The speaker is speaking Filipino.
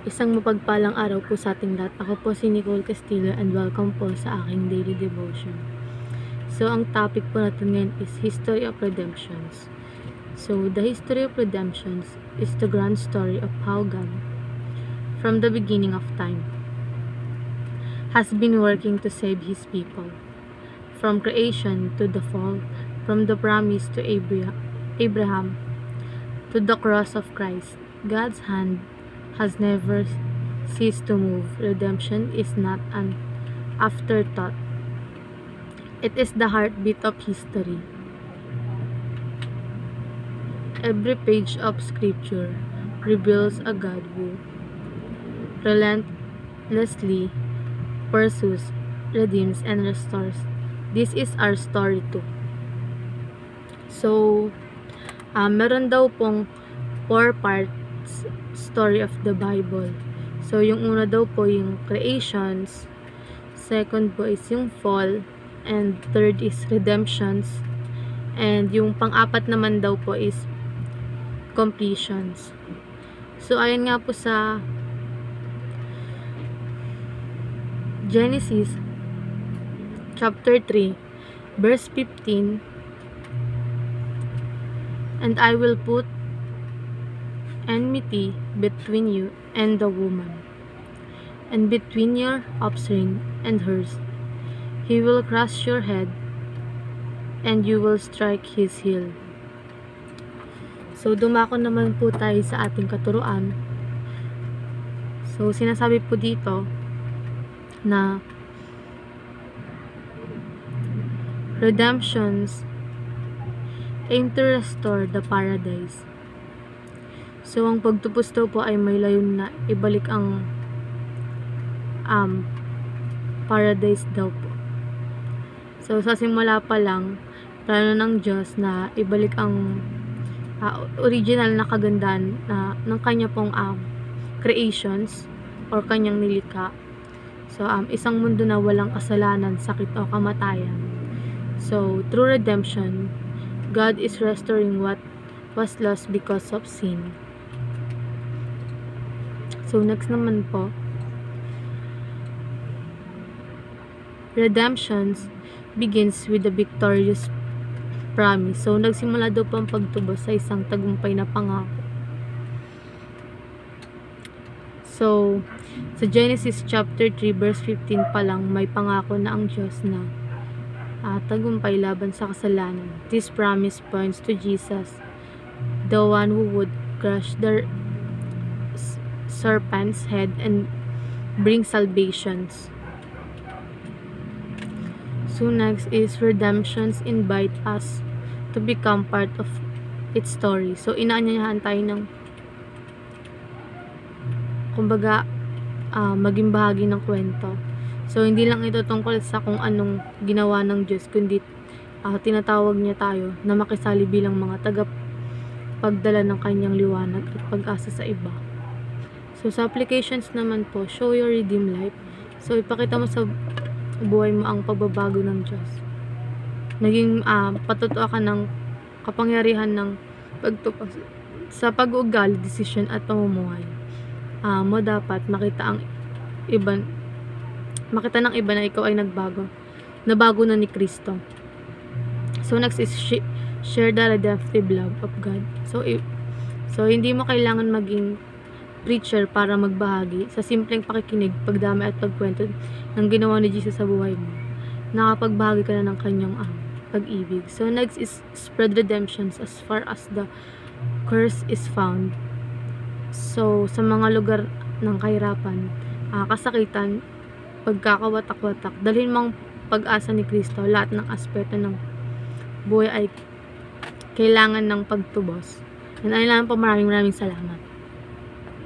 Isang mapagpalang araw po sa ating lahat. Ako po si Nicole Castillo and welcome po sa aking daily devotion. So, ang topic po natin ngayon is History of Redemptions. So, the history of redemptions is the grand story of how God, from the beginning of time, has been working to save His people. From creation to the fall, from the promise to Abraham to the cross of Christ, God's hand has never ceased to move. Redemption is not an afterthought. It is the heartbeat of history. Every page of scripture reveals a God who relentlessly pursues, redeems, and restores. This is our story too. So, meron daw pong 4 parts story of the Bible. So, yung una daw po yung creations, second po is yung fall, and third is redemptions, and yung pang-apat naman daw po is completions. So, ayon nga po sa Genesis chapter 3 verse 15, and I will put enmity between you and the woman, and between your offspring and hers. He will crush your head, and you will strike his heel. So, dumako naman po tayo sa ating katuruan. So, sinasabi po dito na redemptions aim to restore the paradise. So, ang pagtupos daw po ay may layon na ibalik ang paradise daw po. So, sa simula pa lang, plano ng Diyos na ibalik ang original na kagandahan ng kanya pong creations or kanyang nilikha. So, isang mundo na walang kasalanan, sakit o kamatayan. So, through redemption, God is restoring what was lost because of sin. So, next naman po, redemptions begins with the victorious promise. So, nagsimula daw po ang pagtubos sa isang tagumpay na pangako. So, sa Genesis chapter 3 verse 15 pa lang, may pangako na ang Diyos na tagumpay laban sa kasalanan. This promise points to Jesus, the one who would crush the serpent's head and bring salvations. So next is redemptions invite us to become part of its story. So inaanyayahan tayo ng kumbaga maging bahagi ng kwento. So hindi lang ito tungkol sa kung anong ginawa ng Diyos, kundi tinatawag niya tayo na makisali bilang mga tagapagdala ng kanyang liwanag at pag-asa sa iba. So, sa applications naman po, show your redeemed life. So, ipakita mo sa buhay mo ang pagbabago ng Diyos. Naging patutuwa ka ng kapangyarihan ng pagtupas sa pag-uugali, decision at pamumuhay. Mo dapat makita ng iba na ikaw ay nabago na ni Kristo. So, next is share the redemptive love of God. So hindi mo kailangan maging preacher para magbahagi. Sa simpleng pakikinig, pagdamay at pagkwento ng ginawa ni Jesus sa buhay mo, nakapagbahagi ka na ng kanyang pag-ibig. So next is spread redemptions as far as the curse is found. So sa mga lugar ng kahirapan, kasakitan, pagkakawatak-watak, dalhin mong pag-asa ni Kristo. Lahat ng aspeto ng buhay ay kailangan ng pagtubos. And ayun lang po, maraming salamat.